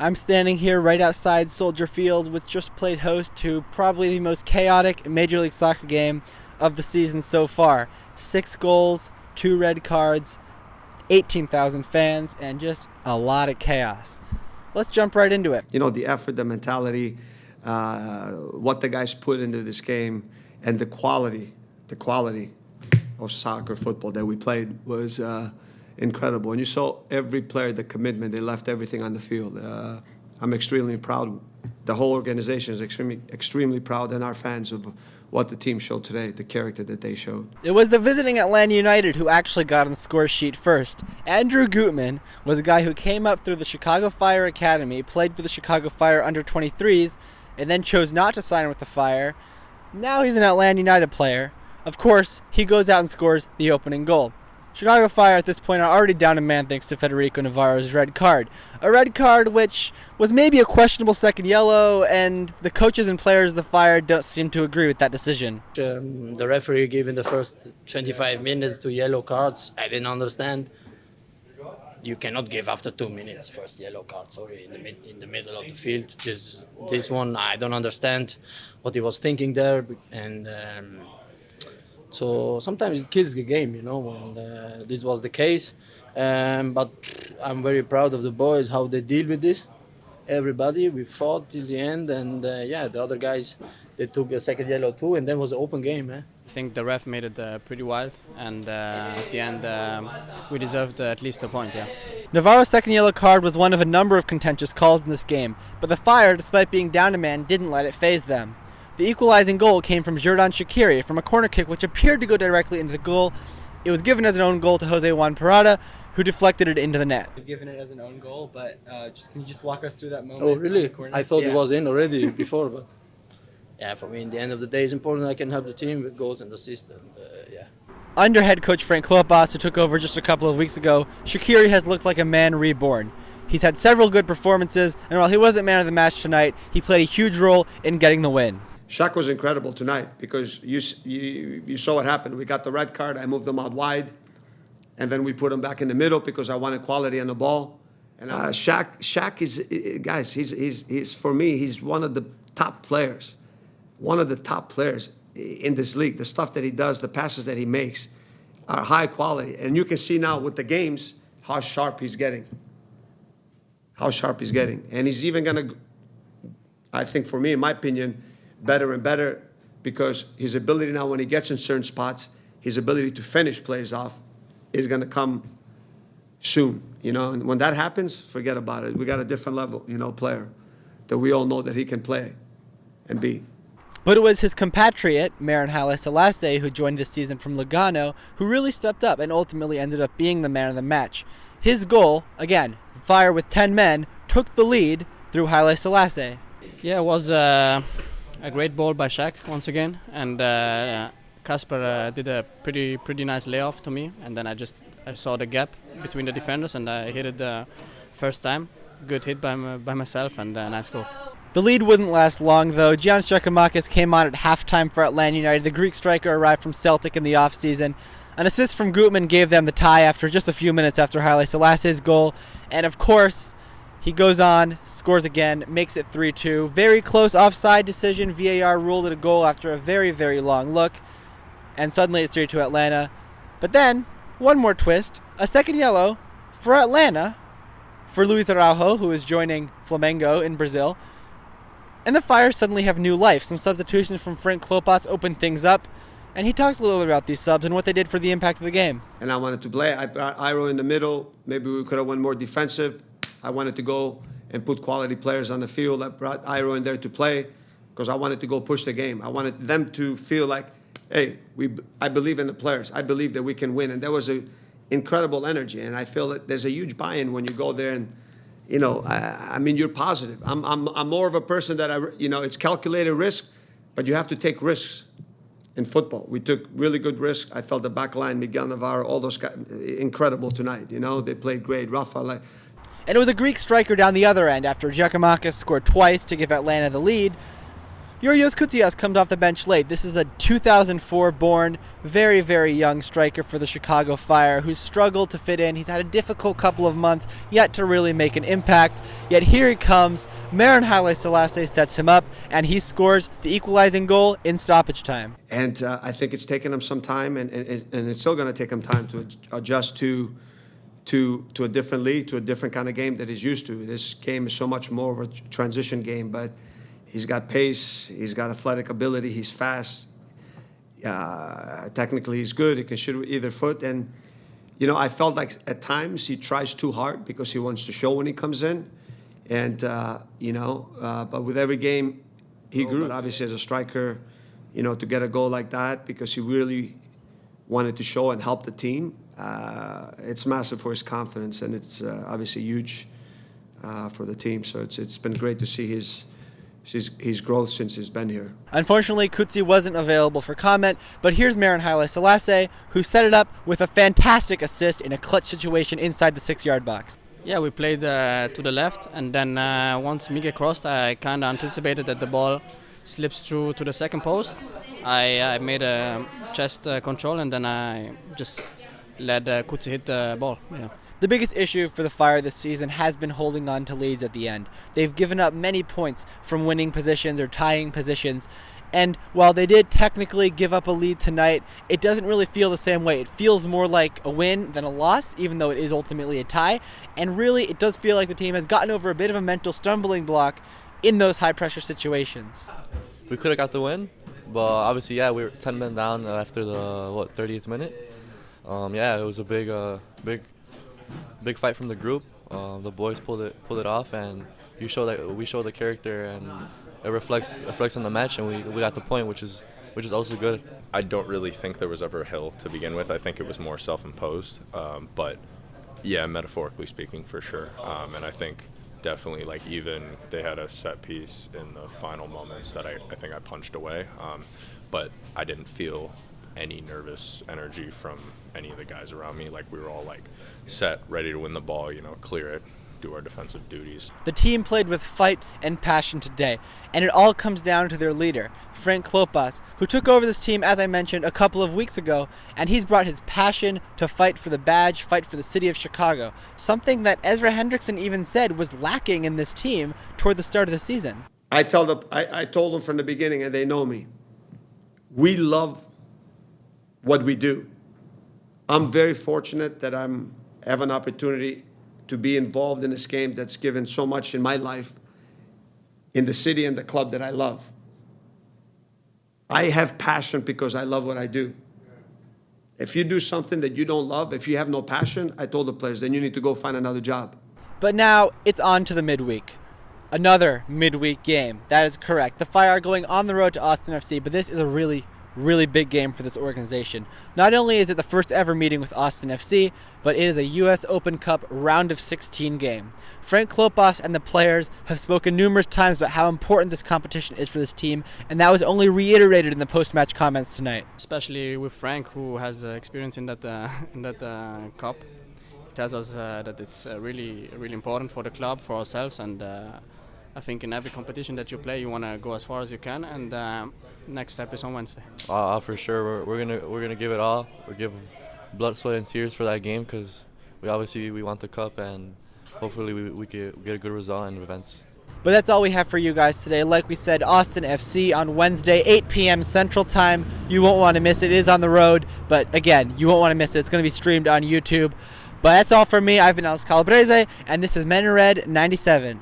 I'm standing here right outside Soldier Field, which just played host to probably the most chaotic Major League Soccer game of the season so far. 6 goals, 2 red cards, 18,000 fans, and just a lot of chaos. Let's jump right into it. You know, the effort, the mentality, what the guys put into this game, and the quality of soccer, football that we played was incredible. And you saw every player, the commitment, they left everything on the field. I'm extremely proud. The whole organization is extremely proud, and our fans of what the team showed today, the character that they showed. It was the visiting Atlanta United who actually got on the score sheet first. Andrew Gutman was a guy who came up through the Chicago Fire Academy, played for the Chicago Fire under-23s, and then chose not to sign with the Fire. Now he's an Atlanta United player. Of course, he goes out and scores the opening goal. Chicago Fire at this point are already down a man thanks to Federico Navarro's red card. A red card which was maybe a questionable second yellow, and the coaches and players of the Fire don't seem to agree with that decision. The referee gave in the first 25 minutes 2 yellow cards. I didn't understand. You cannot give after 2 minutes first yellow card, sorry, in the middle of the field. This one, I don't understand what he was thinking there, and so sometimes it kills the game, you know, and this was the case. But I'm very proud of the boys, how they deal with this. Everybody, we fought till the end, and the other guys, they took a second yellow too, and then was an open game. I think the ref made it pretty wild, and at the end we deserved at least a point, yeah. Navarro's second yellow card was one of a number of contentious calls in this game, but the Fire, despite being down a man, didn't let it faze them. The equalizing goal came from Xherdan Shaqiri from a corner kick which appeared to go directly into the goal. It was given as an own goal to Jose Juan Parada, who deflected it into the net. Given it as an own goal, but can you just walk us through that moment? Oh, really? I thought it was in already before, but yeah, for me, in the end of the day, it's important I can help the team with goals and assists, and Under head coach Frank Klopas, who took over just a couple of weeks ago, Shaqiri has looked like a man reborn. He's had several good performances, and while he wasn't man of the match tonight, he played a huge role in getting the win. Shaq was incredible tonight because you saw what happened. We got the red card. I moved them out wide, and then we put him back in the middle because I wanted quality on the ball. And Shaq is, guys, he's for me, he's one of the top players. One of the top players in this league. The stuff that he does, the passes that he makes are high quality. And you can see now with the games how sharp he's getting. How sharp he's getting. And he's even going to, I think for me, in my opinion, better and better because his ability now when he gets in certain spots, his ability to finish plays off is going to come soon. You know, and when that happens, forget about it. We got a different level, you know, player that we all know that he can play and be. But it was his compatriot, Maren Haile-Selassie, who joined this season from Lugano, who really stepped up and ultimately ended up being the man of the match. His goal, again, Fire with 10 men, took the lead through Haile-Selassie. Yeah, it was a great ball by Shaq once again, and Kasper did a pretty nice layoff to me, and then I saw the gap between the defenders, and I hit it the first time. Good hit by myself, and a nice goal. The lead wouldn't last long, though. Gian Giacomakis came on at halftime for Atlanta United. The Greek striker arrived from Celtic in the offseason. An assist from Gutman gave them the tie after just a few minutes after Haile-Selassie's goal. And of course, he goes on, scores again, makes it 3-2. Very close offside decision. VAR ruled it a goal after a very, very long look. And suddenly it's 3-2 Atlanta. But then, one more twist. A second yellow for Atlanta, for Luis Araujo, who is joining Flamengo in Brazil. And the Fire suddenly have new life. Some substitutions from Frank Klopas opened things up. And he talks a little bit about these subs and what they did for the impact of the game. And I wanted to play. I brought Iro in the middle. Maybe we could have went more defensive. I wanted to go and put quality players on the field. I brought Iro in there to play because I wanted to go push the game. I wanted them to feel like, hey, I believe in the players. I believe that we can win. And there was an incredible energy. And I feel that there's a huge buy-in when you go there and, you know, I mean, you're positive. I'm more of a person that, it's calculated risk, but you have to take risks in football. We took really good risks. I felt the back line, Miguel Navarro, all those guys, incredible tonight. You know, they played great. Rafa. And it was a Greek striker down the other end after Giacomakis scored twice to give Atlanta the lead. Yurios Gutiérrez comes off the bench late. This is a 2004 born, very, very young striker for the Chicago Fire who's struggled to fit in. He's had a difficult couple of months yet to really make an impact. Yet here he comes. Maren Haile-Selassie sets him up, and he scores the equalizing goal in stoppage time. And I think it's taken him some time, and it's still going to take him time to adjust to a different league, to a different kind of game that he's used to. This game is so much more of a transition game, but he's got pace, he's got athletic ability, he's fast. Technically, he's good. He can shoot with either foot. And, you know, I felt like at times he tries too hard because he wants to show when he comes in. And, but with every game, he grew. But obviously, as a striker, you know, to get a goal like that because he really wanted to show and help the team, it's massive for his confidence. And it's obviously huge for the team. So it's been great to see his growth since he's been here. Unfortunately, Kutsi wasn't available for comment, but here's Maren Haile-Selassie, who set it up with a fantastic assist in a clutch situation inside the 6-yard box. Yeah, we played to the left, and then once Miguel crossed, I kind of anticipated that the ball slips through to the second post. I made a chest control, and then I just let Kutsi hit the ball. Yeah. The biggest issue for the Fire this season has been holding on to leads at the end. They've given up many points from winning positions or tying positions, and while they did technically give up a lead tonight, it doesn't really feel the same way. It feels more like a win than a loss, even though it is ultimately a tie, and really it does feel like the team has gotten over a bit of a mental stumbling block in those high-pressure situations. We could have got the win, but obviously, yeah, we were 10 men down after the 30th minute. It was a big fight from the group. The boys pulled it off, and we showed the character, and it reflects on the match, and we got the point, which is also good. I don't really think there was ever a hill to begin with. I think it was more self-imposed, but yeah, metaphorically speaking, for sure. And I think definitely, like, even they had a set piece in the final moments that I think I punched away, but I didn't feel any nervous energy from any of the guys around me. Like, we were all like set, ready to win the ball, you know, clear it, do our defensive duties. The team played with fight and passion today, and it all comes down to their leader, Frank Klopas, who took over this team, as I mentioned, a couple of weeks ago, and he's brought his passion to fight for the badge, fight for the city of Chicago, something that Ezra Hendrickson even said was lacking in this team toward the start of the season. I told them from the beginning, and they know me, we love what we do. I'm very fortunate that I have an opportunity to be involved in this game that's given so much in my life, in the city and the club that I love. I have passion because I love what I do. If you do something that you don't love, if you have no passion, I told the players, then you need to go find another job. But now it's on to the midweek. Another midweek game. That is correct. The Fire are going on the road to Austin FC, but this is a really big game for this organization. Not only is it the first ever meeting with Austin FC, but it is a U.S. Open Cup round of 16 game. Frank Klopas and the players have spoken numerous times about how important this competition is for this team, and that was only reiterated in the post-match comments tonight. Especially with Frank, who has experience in that cup. He tells us that it's really important for the club, for ourselves, and I think in every competition that you play, you want to go as far as you can, and next step is on Wednesday. For sure, we're gonna give it all. We'll give blood, sweat, and tears for that game because we want the cup, and hopefully we get a good result in events. But that's all we have for you guys today. Like we said, Austin FC on Wednesday, 8 p.m. Central Time. You won't want to miss it. It is on the road, but again, you won't want to miss it. It's going to be streamed on YouTube. But that's all for me. I've been Alex Calabrese, and this is Men in Red 97.